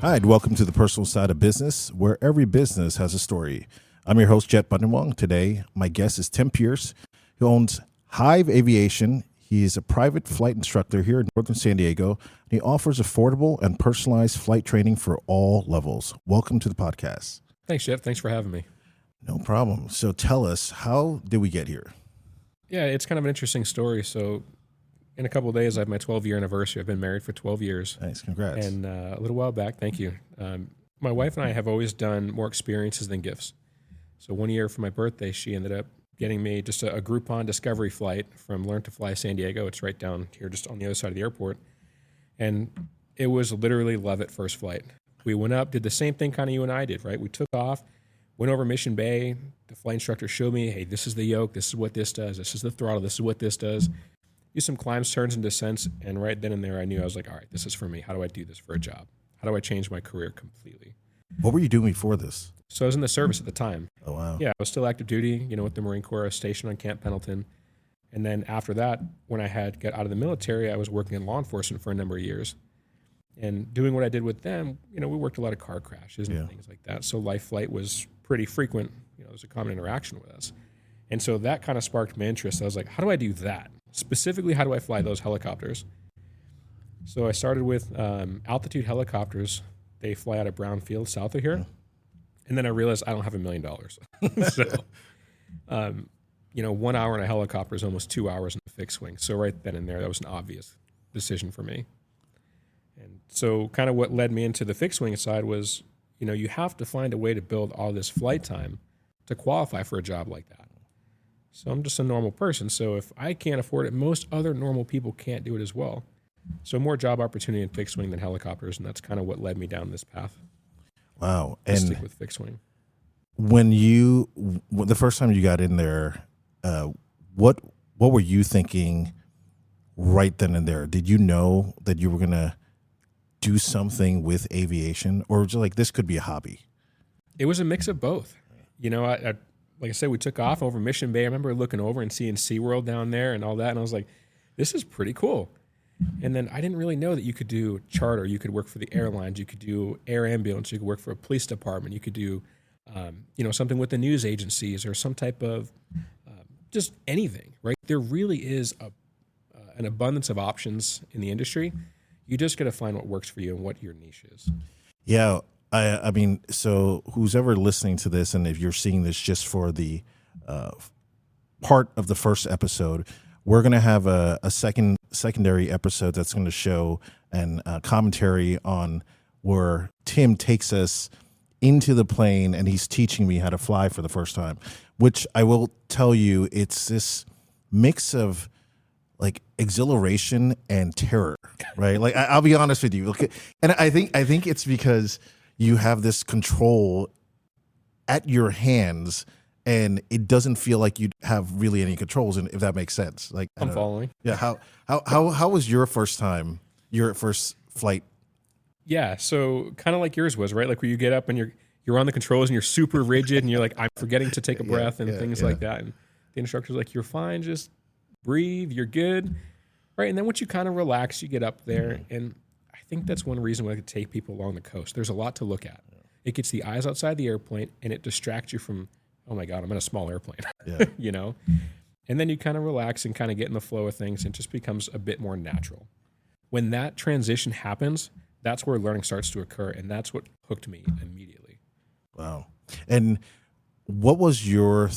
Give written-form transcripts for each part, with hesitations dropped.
Hi, and welcome to the Personal Side of Business, where every business has a story. I'm your host, Jet Bunditwong. Today, my guest is Tim Pierce, who owns Hive Aviation. He is a private flight instructor here in northern San Diego. He offers affordable and personalized flight training for all levels. Welcome to the podcast. Thanks, Jeff. Thanks for having me. No problem. So tell us, how did we get here? Yeah, it's kind of an interesting story. So in a couple of days, I have my 12-year anniversary. I've been married for 12 years. Nice. Congrats. And a little while back, thank you. My wife and I have always done more experiences than gifts. So one year for my birthday, she ended up getting me just a Groupon discovery flight from Learn to Fly San Diego. It's right down here, just on the other side of the airport. And it was literally love at first flight. We went up, did the same thing kind of you and I did, right? We took off, went over Mission Bay. The flight instructor showed me, hey, this is the yoke. This is what this does. This is the throttle. This is what this does. Do some climbs, turns, and descents. And right then and there, I knew, I was like, all right, this is for me. How do I do this for a job? How do I change my career completely? What were you doing before this? So I was in the service at the time. Oh, wow. Yeah, I was still active duty, with the Marine Corps. I was stationed on Camp Pendleton. And then after that, when I had got out of the military, I was working in law enforcement for a number of years. And doing what I did with them, we worked a lot of car crashes and things like that. So life flight was pretty frequent. It was a common interaction with us. And so that kind of sparked my interest. I was like, how do I do that? Specifically, how do I fly those helicopters? So I started with altitude helicopters. They fly out of Brownfield, south of here. And then I realized I don't have $1 million. So, 1 hour in a helicopter is almost 2 hours in a fixed wing. So right then and there, that was an obvious decision for me. And so kind of what led me into the fixed wing side was, you have to find a way to build all this flight time to qualify for a job like that. So I'm just a normal person. So if I can't afford it, most other normal people can't do it as well. So more job opportunity in fixed wing than helicopters, and that's kind of what led me down this path. Wow. And stick with fixed wing. When the first time you got in there, what were you thinking right then and there? Did you know that you were going to do something with aviation, or just like this could be a hobby? It was a mix of both. Like I said, we took off over Mission Bay. I remember looking over and seeing SeaWorld down there and all that, and I was like, this is pretty cool. And then I didn't really know that you could do charter. You could work for the airlines. You could do air ambulance. You could work for a police department. You could do, something with the news agencies or some type of just anything, right? There really is an abundance of options in the industry. You just got to find what works for you and what your niche is. Yeah. I mean, so who's ever listening to this, and if you're seeing this just for the part of the first episode, we're going to have a secondary episode that's going to show an commentary on where Tim takes us into the plane and he's teaching me how to fly for the first time, which I will tell you, it's this mix of like exhilaration and terror, right? Like I'll be honest with you. Okay. And I think it's because you have this control at your hands, and it doesn't feel like you have really any controls, and if that makes sense. Like I'm following. Yeah. How was your first flight? Yeah. So kind of like yours was, right? Like where you get up and you're on the controls and you're super rigid and you're like, I'm forgetting to take a breath and things like that. And the instructor's like, you're fine. Just breathe. You're good. Right. And then once you kind of relax, you get up there. And I think that's one reason why I could take people along the coast. There's a lot to look at. It gets the eyes outside the airplane and it distracts you from, oh my God, I'm in a small airplane, And then you kind of relax and kind of get in the flow of things, and it just becomes a bit more natural. When that transition happens, that's where learning starts to occur, and that's what hooked me immediately. Wow. And what was your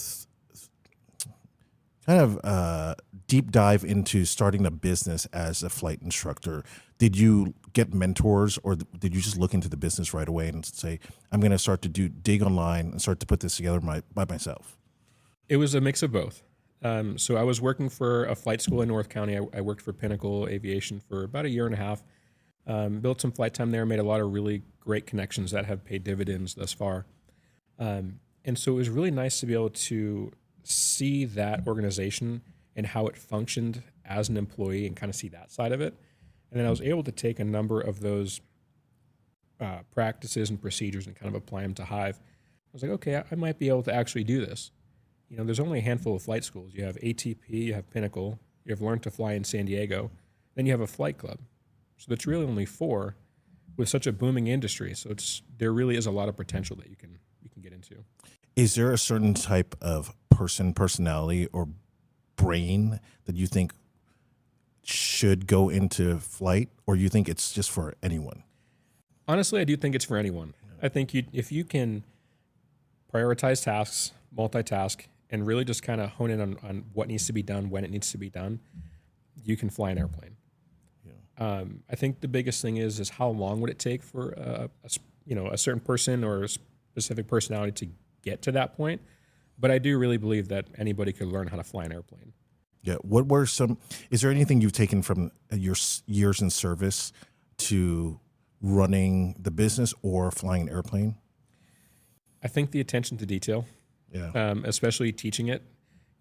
kind of deep dive into starting a business as a flight instructor? Did you get mentors, or did you just look into the business right away and say, I'm going to start to dig online and start to put this together by myself? It was a mix of both. So I was working for a flight school in North County. I worked for Pinnacle Aviation for about a year and a half. Built some flight time there, made a lot of really great connections that have paid dividends thus far. And so it was really nice to be able to see that organization and how it functioned as an employee and kind of see that side of it. And then I was able to take a number of those practices and procedures and kind of apply them to Hive. I was like, okay, I might be able to actually do this. There's only a handful of flight schools. You have ATP, you have Pinnacle, you have Learn to Fly in San Diego, then you have a flight club. So that's really only 4. with such a booming industry. So there really is a lot of potential that you can get into. Is there a certain type of personality, or brain that you think should go into flight, or you think it's just for anyone? Honestly, I do think it's for anyone. I think if you can prioritize tasks, multitask, and really just kind of hone in on what needs to be done, when it needs to be done, you can fly an airplane. Yeah. I think the biggest thing is how long would it take for a certain person or a specific personality to get to that point. But I do really believe that anybody could learn how to fly an airplane. Yeah. Is there anything you've taken from your years in service to running the business or flying an airplane? I think the attention to detail, especially teaching it.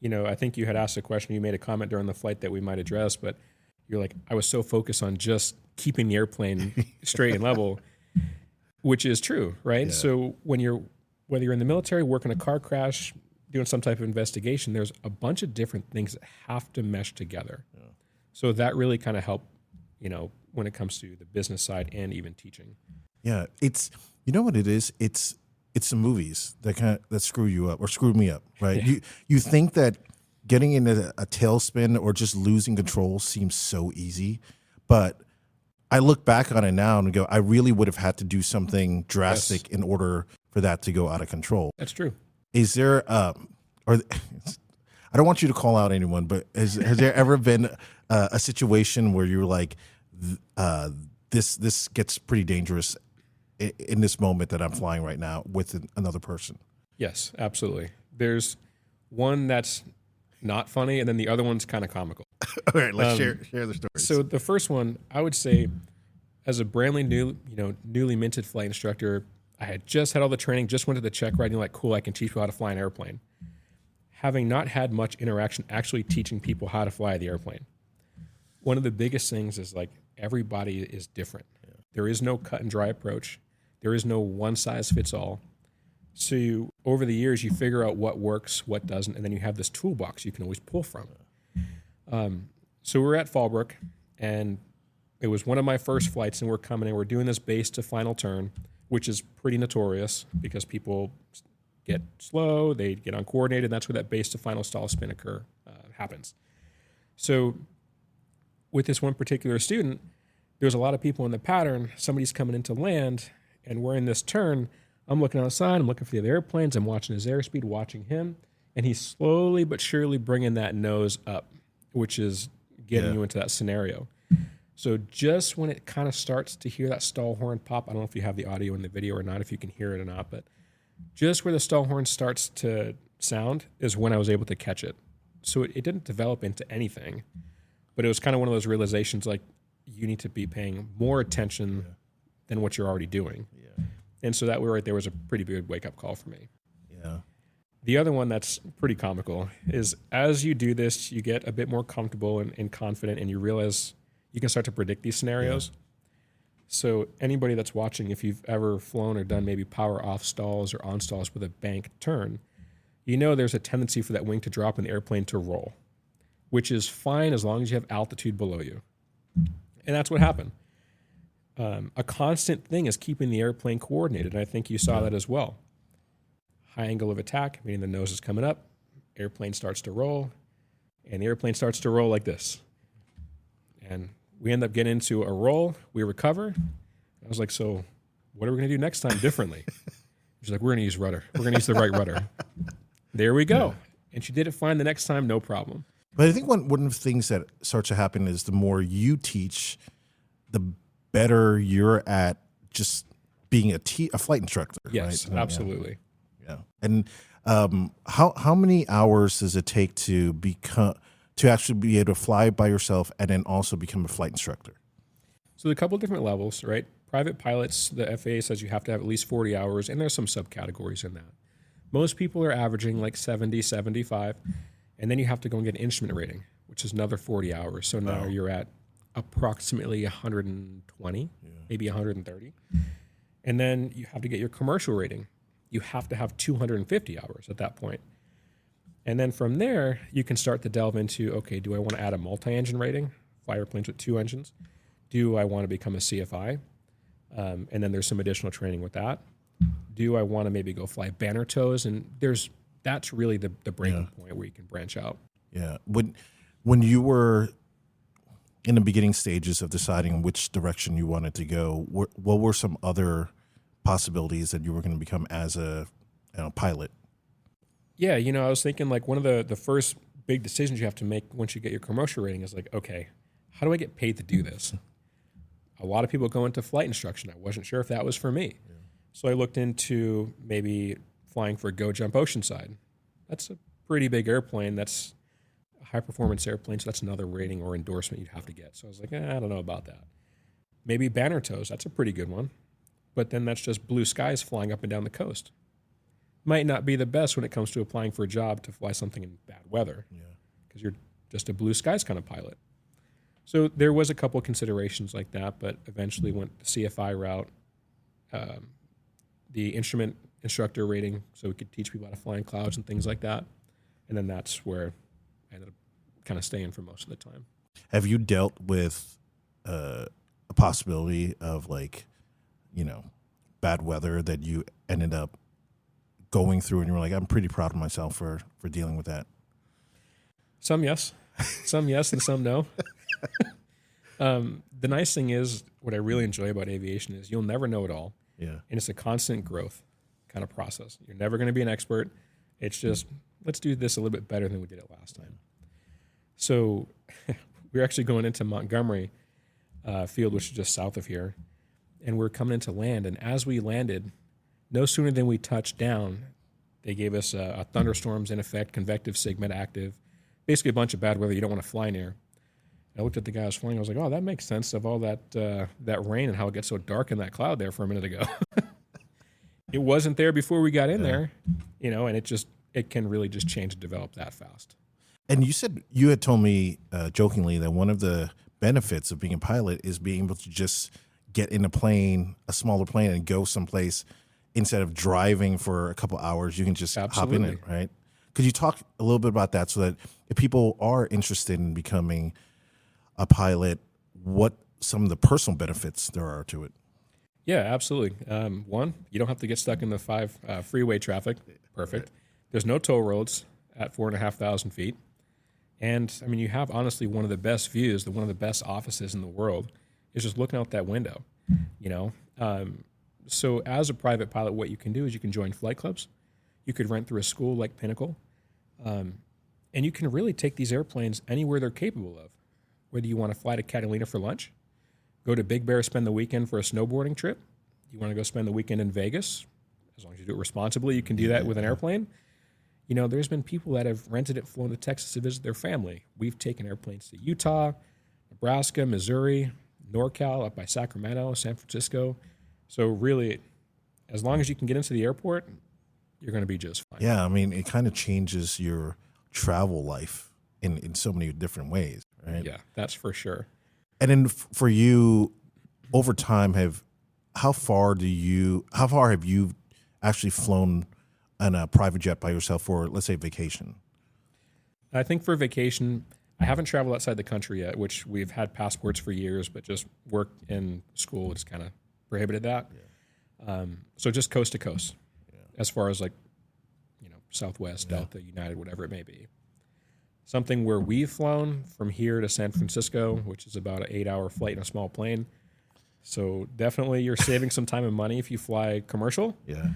I think you had asked a question, you made a comment during the flight that we might address, but you're like, I was so focused on just keeping the airplane straight and level, which is true, right? Yeah. So whether you're in the military, working a car crash, doing some type of investigation, there's a bunch of different things that have to mesh together. Yeah. So that really kind of helped, when it comes to the business side and even teaching. Yeah, it's, what it is? It's the movies that screw you up or screw me up, right? Yeah. You think that getting into a tailspin or just losing control seems so easy, but I look back on it now and go, I really would have had to do something drastic in order for that to go out of control. That's true. Is there, I don't want you to call out anyone, but has there ever been a situation where you were like, this gets pretty dangerous in this moment that I'm flying right now with another person? Yes, absolutely. There's one that's not funny, and then the other one's kind of comical. All right, let's share the stories. So the first one, I would say, as a brandly newly minted flight instructor, I had just had all the training, just went to the check ride, and like, cool, I can teach people how to fly an airplane. Having not had much interaction actually teaching people how to fly the airplane. One of the biggest things is like everybody is different. Yeah. There is no cut and dry approach. There is no one size fits all. So over the years, you figure out what works, what doesn't, and then you have this toolbox you can always pull from. So we're at Fallbrook, and it was one of my first flights, and we're coming in. We're doing this base to final turn, which is pretty notorious because people get slow, they get uncoordinated, and that's where that base to final stall spin happens. So with this one particular student, there's a lot of people in the pattern. Somebody's coming into land, and we're in this turn. I'm looking outside, I'm looking for the other airplanes, I'm watching his airspeed, watching him, and he's slowly but surely bringing that nose up, which is getting you into that scenario. So just when it kind of starts to hear that stall horn pop, I don't know if you have the audio in the video or not, if you can hear it or not, but just where the stall horn starts to sound is when I was able to catch it. So it didn't develop into anything, but it was kind of one of those realizations like you need to be paying more attention than what you're already doing. Yeah. And so that right there was a pretty big wake-up call for me. Yeah. The other one that's pretty comical is as you do this, you get a bit more comfortable and confident, and you realize you can start to predict these scenarios. Yeah. So anybody that's watching, if you've ever flown or done maybe power off stalls or on stalls with a bank turn, there's a tendency for that wing to drop and the airplane to roll, which is fine as long as you have altitude below you. And that's what happened. A constant thing is keeping the airplane coordinated, and I think you saw that as well. High angle of attack, meaning the nose is coming up, airplane starts to roll, and the airplane starts to roll like this. And we end up getting into a roll, we recover. I was like, so what are we going to do next time differently? She's like, we're going to use rudder. We're going to use the right rudder. There we go. And she did it fine the next time, no problem. But I think one of the things that starts to happen is the more you teach, the better you're at just being a flight instructor. Yes, right? Absolutely. Yeah. And how many hours does it take to actually be able to fly by yourself and then also become a flight instructor? So a couple of different levels, right? Private pilots, the FAA says you have to have at least 40 hours, and there's some subcategories in that. Most people are averaging like 70, 75, and then you have to go and get an instrument rating, which is another 40 hours. So now you're at approximately 120, maybe 130. And then you have to get your commercial rating. You have to have 250 hours at that point. And then from there, you can start to delve into, okay, do I want to add a multi-engine rating, fly airplanes with 2 engines? Do I want to become a CFI? And then there's some additional training with that. Do I want to maybe go fly banner tows? And that's really the breaking point where you can branch out. Yeah. When you were in the beginning stages of deciding which direction you wanted to go, what were some other possibilities that you were going to become as a pilot? Yeah, I was thinking like one of the first big decisions you have to make once you get your commercial rating is like, okay, how do I get paid to do this? A lot of people go into flight instruction. I wasn't sure if that was for me. Yeah. So I looked into maybe flying for Go Jump Oceanside. That's a pretty big airplane. That's a high-performance airplane, so that's another rating or endorsement you'd have to get. So I was like, I don't know about that. Maybe banner tows. That's a pretty good one. But then that's just blue skies flying up and down the coast. Might not be the best when it comes to applying for a job to fly something in bad weather because you're just a blue skies kind of pilot. So there was a couple of considerations like that, but eventually went the CFI route, the instrument instructor rating, so we could teach people how to fly in clouds and things like that. And then that's where I ended up kind of staying for most of the time. Have you dealt with a possibility of bad weather that you ended up going through and you were like, I'm pretty proud of myself for dealing with that? Some yes, and some no. The nice thing is, what I really enjoy about aviation is you'll never know it all. Yeah. And it's a constant growth kind of process. You're never going to be an expert. It's just, let's do this a little bit better than we did it last time. So we're actually going into Montgomery Field, which is just south of here. And we're coming into land. And as we landed, no sooner than we touched down, they gave us a thunderstorms in effect, convective, SIGMET active, basically a bunch of bad weather you don't want to fly near. I looked at the guy who was flying. I was like, oh, that makes sense of all that rain and how it gets so dark in that cloud there for a minute ago. It wasn't there before we got in there, and it can really just change and develop that fast. And you had told me jokingly that one of the benefits of being a pilot is being able to just get in a smaller plane and go someplace instead of driving for a couple hours. You can just hop in it, right? Could you talk a little bit about that so that if people are interested in becoming a pilot, what some of the personal benefits there are to it? Yeah, absolutely. One, you don't have to get stuck in the 5 freeway traffic. Perfect. There's no toll roads at 4,500 feet. And, you have, honestly, one of the best views, one of the best offices in the world is just looking out that window, So as a private pilot, what you can do is you can join flight clubs. You could rent through a school like Pinnacle. And you can really take these airplanes anywhere they're capable of. Whether you want to fly to Catalina for lunch, go to Big Bear, spend the weekend for a snowboarding trip. You want to go spend the weekend in Vegas. As long as you do it responsibly, you can do that with an airplane. There's been people that have rented it, flown to Texas to visit their family. We've taken airplanes to Utah, Nebraska, Missouri, NorCal, up by Sacramento, San Francisco. So really, as long as you can get into the airport, you're going to be just fine. Yeah, it kind of changes your travel life in so many different ways, right? Yeah, that's for sure. And then for you, over time, how far have you actually flown on a private jet by yourself for, let's say, vacation? I think for vacation, I haven't traveled outside the country yet, which we've had passports for years, but just work in school has kind of prohibited that. Yeah. So just coast to coast, as far as Southwest, Delta, United, whatever it may be. Something where we've flown from here to San Francisco, which is about an 8-hour flight in a small plane. So definitely you're saving some time and money if you fly commercial. Yeah.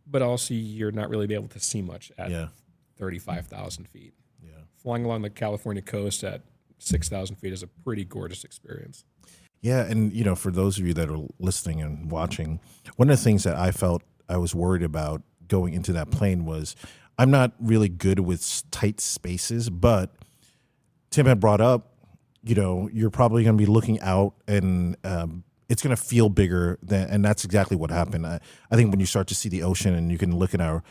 But also you're not really be able to see much at 35,000 feet. Yeah. Flying along the California coast at 6,000 feet is a pretty gorgeous experience. Yeah, and for those of you that are listening and watching, one of the things that I felt I was worried about going into that plane was I'm not really good with tight spaces, but Tim had brought up, you're probably going to be looking out and it's going to feel bigger and that's exactly what happened. I think when you start to see the ocean and you can look at our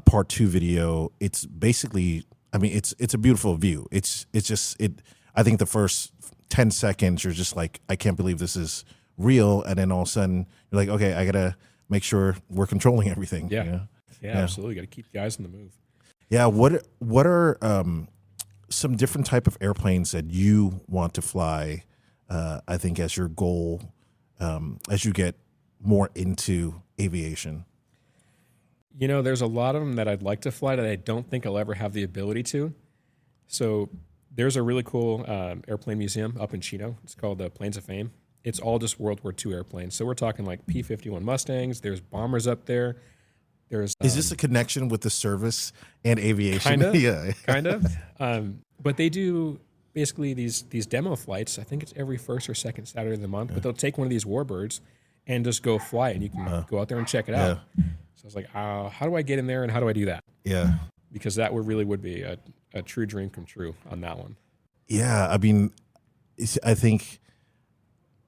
part 2 video, it's basically, it's a beautiful view. It's just, I think the first 10 seconds, you're just like, I can't believe this is real. And then all of a sudden you're like, okay, I got to make sure we're controlling everything. Yeah. Yeah, absolutely. Got to keep the eyes on the move. Yeah. What are some different type of airplanes that you want to fly, I think, as your goal as you get more into aviation? There's a lot of them that I'd like to fly that I don't think I'll ever have the ability to. So there's a really cool airplane museum up in Chino. It's called the Planes of Fame. It's all just World War II airplanes. So we're talking like P-51 Mustangs. There's bombers up there. There's Is this a connection with the service and aviation? Kind of, Yeah. kind of. But they do basically these demo flights. I think it's every first or second Saturday of the month. But they'll take one of these warbirds and just go fly it, and you can go out there and check it out. So I was like, how do I get in there, and how do I do that? Yeah. Because that would be a true dream come true on that one. Yeah, I mean, I think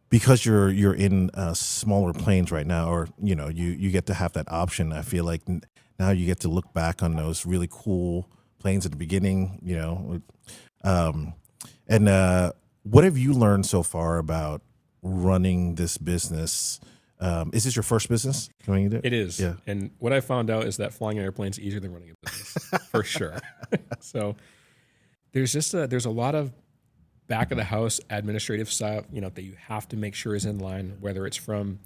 because you're in smaller planes right now, or you get to have that option. I feel like now you get to look back on those really cool planes at the beginning. And what have you learned so far about running this business? Is this your first business going into it? It is. Yeah. And what I found out is that flying an airplane is easier than running a business, for sure. So there's a lot of back of the house administrative stuff, that you have to make sure is in line, whether it's from,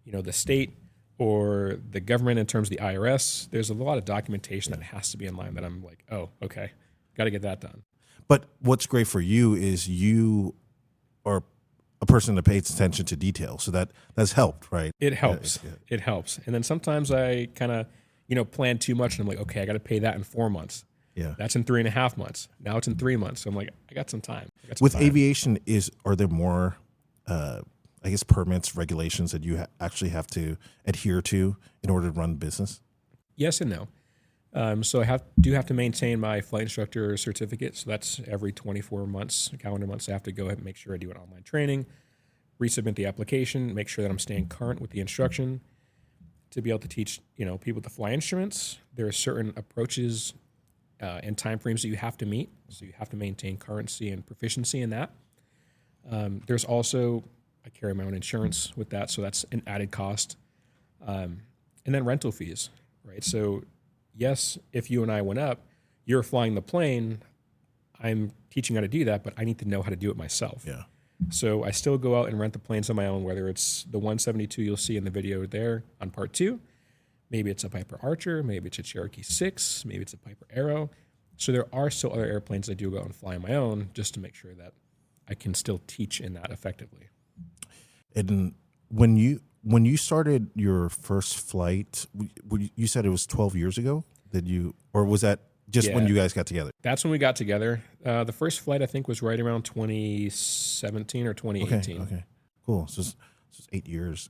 the state or the government in terms of the IRS. There's a lot of documentation that has to be in line that I'm like, oh, okay, got to get that done. But what's great for you is you are a person that pays attention to detail. So that's helped, right? It helps. Yeah. It helps. And then sometimes I kind of, plan too much, and I'm like, okay, I got to pay that in 4 months. Yeah. That's in 3.5 months. Now it's in 3 months. So I'm like, I got some time. With aviation, are there more, permits, regulations that you actually have to adhere to in order to run business? Yes and no. So I do have to maintain my flight instructor certificate. So that's every 24 months, calendar months. I have to go ahead and make sure I do an online training, resubmit the application, make sure that I'm staying current with the instruction to be able to teach, people to fly instruments. There are certain approaches and time frames that you have to meet. So you have to maintain currency and proficiency in that. There's also, I carry my own insurance with that. So that's an added cost. And then rental fees, right? So yes, if you and I went up, you're flying the plane, I'm teaching how to do that, but I need to know how to do it myself. Yeah. So I still go out and rent the planes on my own, whether it's the 172 you'll see in the video there on part 2, maybe it's a Piper Archer, maybe it's a Cherokee 6, maybe it's a Piper Arrow. So there are still other airplanes I do go out and fly on my own just to make sure that I can still teach in that effectively. And when you started your first flight, you said it was 12 years ago or was that just when you guys got together? That's when we got together. The first flight I think was right around 2017 or 2018. Okay. Cool. So it's 8 years.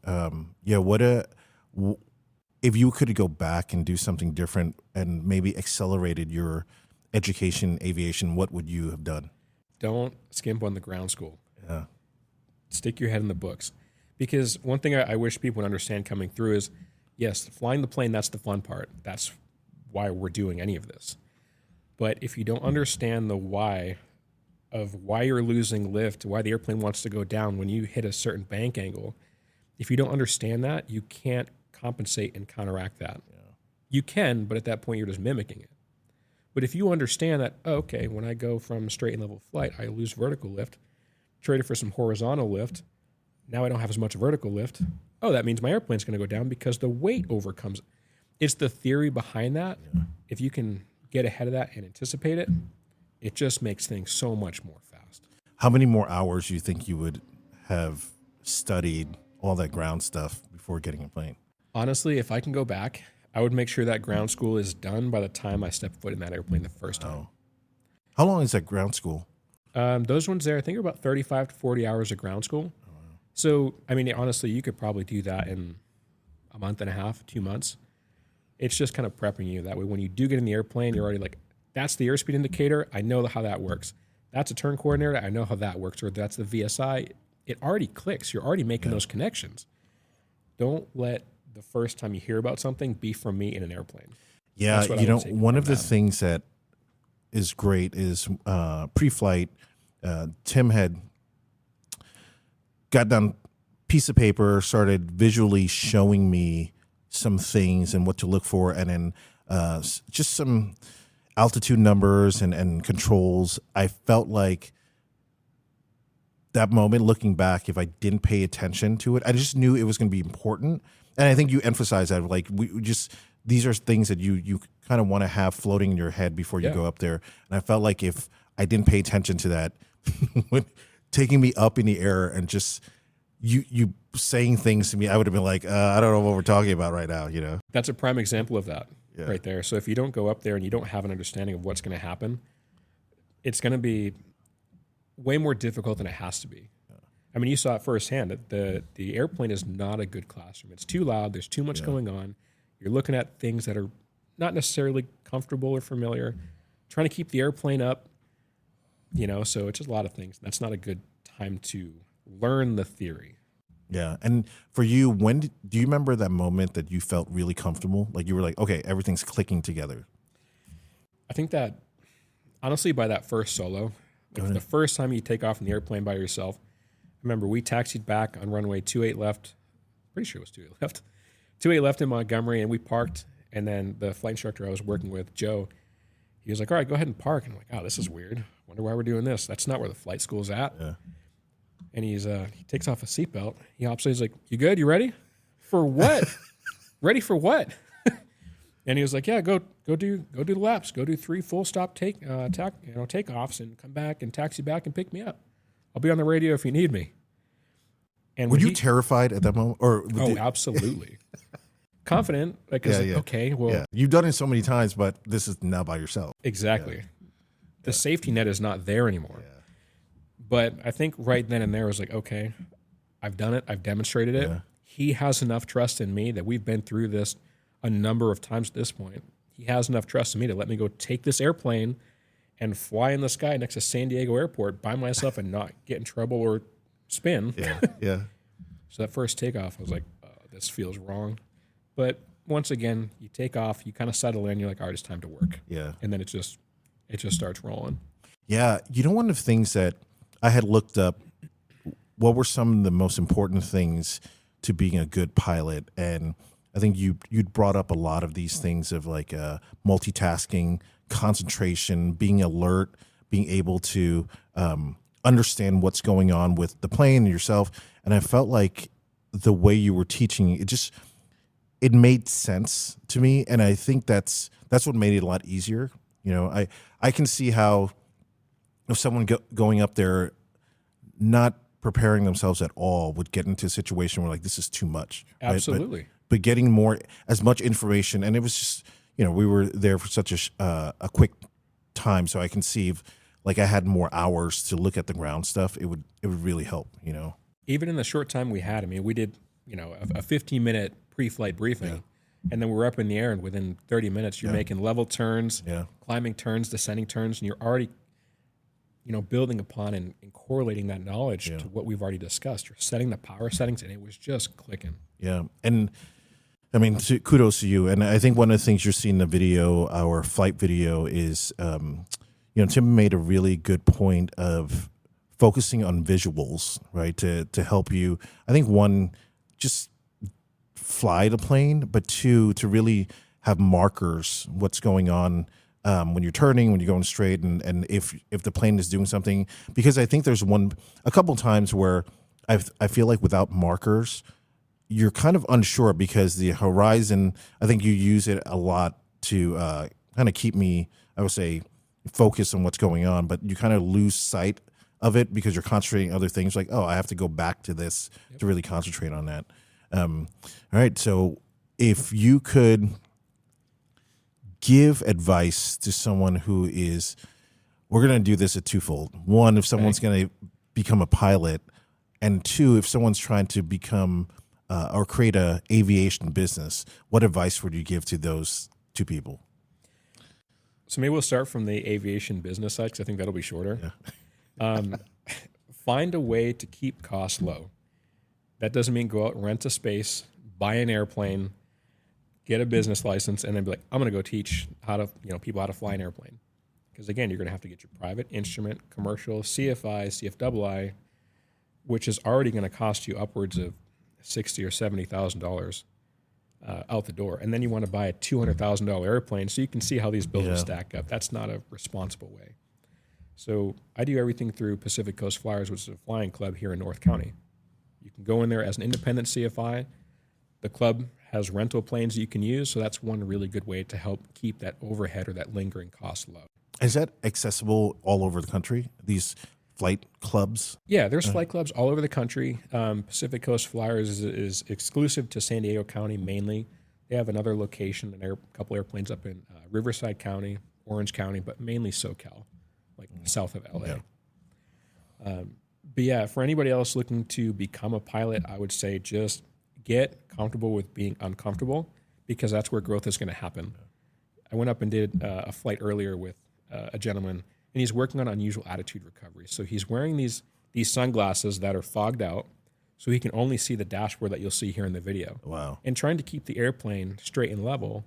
If you could go back and do something different and maybe accelerated your education, aviation, what would you have done? Don't skimp on the ground school. Yeah. Stick your head in the books. Because one thing I wish people would understand coming through is, yes, flying the plane, that's the fun part. That's why we're doing any of this. But if you don't understand the why of why you're losing lift, why the airplane wants to go down when you hit a certain bank angle, if you don't understand that, you can't compensate and counteract that. Yeah. You can, but at that point, you're just mimicking it. But if you understand that, okay, when I go from straight and level flight, I lose vertical lift, trade it for some horizontal lift, now I don't have as much vertical lift. Oh, that means my airplane's going to go down because the weight overcomes it. It's the theory behind that. Yeah. If you can get ahead of that and anticipate it, it just makes things so much more fast. How many more hours do you think you would have studied all that ground stuff before getting a plane? Honestly, if I can go back, I would make sure that ground school is done by the time I step foot in that airplane the first time. How long is that ground school? Those ones there, I think are about 35 to 40 hours of ground school. Oh, wow. So, I mean, honestly, you could probably do that in a month and a half, 2 months. It's just kind of prepping you. That way, when you do get in the airplane, you're already like, that's the airspeed indicator. I know how that works. That's a turn coordinator. I know how that works. Or that's the VSI. It already clicks. You're already making those connections. Don't let the first time you hear about something be from me in an airplane. Yeah, one of the things that is great is pre-flight, Tim had got down piece of paper, started visually showing me some things and what to look for, and then just some altitude numbers and controls. I felt like that moment, looking back, if I didn't pay attention to it, I just knew it was going to be important. And I think you emphasize that, like, we just, these are things that you kind of want to have floating in your head before you go up there. And I felt like if I didn't pay attention to that, when taking me up in the air and just you saying things to me, I would have been like, I don't know what we're talking about right now, you know? That's a prime example of that right there. So if you don't go up there and you don't have an understanding of what's going to happen, it's going to be way more difficult than it has to be. I mean, you saw it firsthand. The airplane is not a good classroom. It's too loud. There's too much going on. You're looking at things that are not necessarily comfortable or familiar. Trying to keep the airplane up, you know, so it's just a lot of things. That's not a good time to learn the theory. Yeah. And for you, do you remember that moment that you felt really comfortable? Like you were like, okay, everything's clicking together. I think that, honestly, by that first solo, like the first time you take off in the airplane by yourself, remember, we taxied back on runway 28 left. Pretty sure it was 28 left. 28 left in Montgomery, and we parked. And then the flight instructor I was working with, Joe, he was like, all right, go ahead and park. And I'm like, oh, this is weird. Wonder why we're doing this. That's not where the flight school's at. Yeah. And he takes off a seatbelt. He hops in. He's like, you good? You ready? For what? Ready for what? And he was like, yeah, go do the laps. Go do 3 full stop takeoffs and come back and taxi back and pick me up. I'll be on the radio if you need me. And were you terrified at that moment? Absolutely. Confident. Okay, well. Yeah. You've done it so many times, but this is now by yourself. Exactly. Yeah. The safety net is not there anymore. Yeah. But I think right then and there was like, okay, I've done it. I've demonstrated it. Yeah. He has enough trust in me that we've been through this a number of times at this point. He has enough trust in me to let me go take this airplane and fly in the sky next to San Diego Airport by myself and not get in trouble or spin. Yeah, yeah. So that first takeoff, I was like, this feels wrong. But once again, you take off, you kind of settle in, you're like, all right, it's time to work. Yeah. And then it just starts rolling. Yeah. You know, one of the things that I had looked up, what were some of the most important things to being a good pilot? And I think you'd brought up a lot of these things of like multitasking, concentration, being alert, being able to understand what's going on with the plane and yourself. And I felt like the way you were teaching, it made sense to me. And I think that's what made it a lot easier. You know, I can see how if someone going up there not preparing themselves at all would get into a situation where like, this is too much. Absolutely. Right? But getting as much information, and it was just, you know, we were there for such a quick time, so I can see if, like, I had more hours to look at the ground stuff, it would really help, you know. Even in the short time we had, I mean, we did, you know, a 15-minute pre-flight briefing, and then we're up in the air, and within 30 minutes, you're making level turns, climbing turns, descending turns, and you're already, you know, building upon and correlating that knowledge to what we've already discussed. You're setting the power settings, and it was just clicking. Yeah, and I mean, kudos to you. And I think one of the things you're seeing in the video, our flight video, is, you know, Tim made a really good point of focusing on visuals, right, to help you. I think one, just fly the plane, but two, to really have markers, what's going on when you're turning, when you're going straight, and if the plane is doing something. Because I think there's a couple times where I feel like without markers, you're kind of unsure, because the horizon, I think you use it a lot to kind of keep me, I would say, focused on what's going on, but you kind of lose sight of it because you're concentrating on other things, like, oh, I have to go back to this to really concentrate on that. All right, so if you could give advice to someone who is, we're going to do this at twofold. One, if someone's going to become a pilot, and two, if someone's trying to become or create a aviation business, what advice would you give to those two people? So maybe we'll start from the aviation business side, because I think that'll be shorter. Yeah. Find a way to keep costs low. That doesn't mean go out and rent a space, buy an airplane, get a business license, and then be like, I'm going to go teach people how to fly an airplane. Because again, you're going to have to get your private instrument, commercial, CFI, CFII, which is already going to cost you upwards of $60,000 or $70,000 out the door, and then you want to buy a $200,000 airplane. So you can see how these bills will stack up. That's not a responsible way. So I do everything through Pacific Coast Flyers, which is a flying club here in North County. You can go in there as an independent CFI. The club has rental planes that you can use, so that's one really good way to help keep that overhead or that lingering cost low. Is that accessible all over the country, these flight clubs? Yeah, there's flight clubs all over the country. Pacific Coast Flyers is exclusive to San Diego County mainly. They have another location, a couple airplanes up in Riverside County, Orange County, but mainly SoCal, like south of LA. Yeah. But yeah, for anybody else looking to become a pilot, I would say just get comfortable with being uncomfortable, because that's where growth is going to happen. I went up and did a flight earlier with a gentleman, and he's working on unusual attitude recovery. So he's wearing these sunglasses that are fogged out, so he can only see the dashboard that you'll see here in the video. Wow. And trying to keep the airplane straight and level.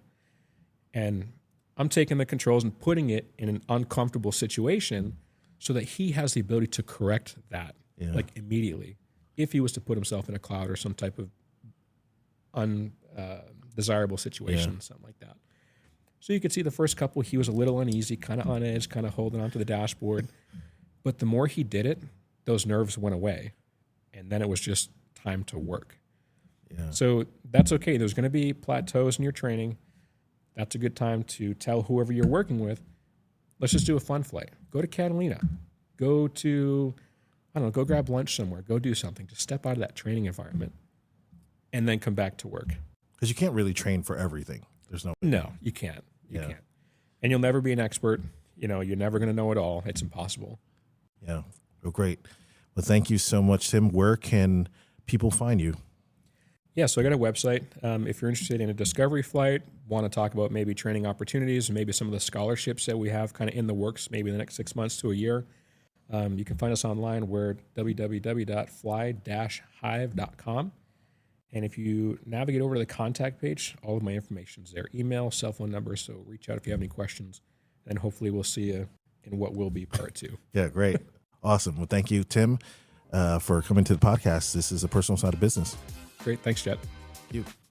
And I'm taking the controls and putting it in an uncomfortable situation so that he has the ability to correct that like immediately. If he was to put himself in a cloud or some type of undesirable situation, something like that. So you could see the first couple, he was a little uneasy, kind of on edge, kind of holding onto the dashboard. But the more he did it, those nerves went away. And then it was just time to work. Yeah. So that's okay. There's going to be plateaus in your training. That's a good time to tell whoever you're working with, let's just do a fun flight. Go to Catalina. Go to, I don't know, go grab lunch somewhere. Go do something. Just step out of that training environment and then come back to work. Because you can't really train for everything. No, you can't. You can't. And you'll never be an expert. You're never going to know it all. It's impossible. Yeah. Oh, great. Well, thank you so much, Tim. Where can people find you? Yeah, so I got a website. If you're interested in a discovery flight, want to talk about maybe training opportunities and maybe some of the scholarships that we have kind of in the works, maybe in the next 6 months to a year, you can find us online. We're www.fly-hive.com. And if you navigate over to the contact page, all of my information is there. Email, cell phone number. So reach out if you have any questions. And hopefully we'll see you in what will be part 2. Yeah, great. Awesome. Well, thank you, Tim, for coming to the podcast. This is A Personal Side of Business. Great. Thanks, Jet. Thank you.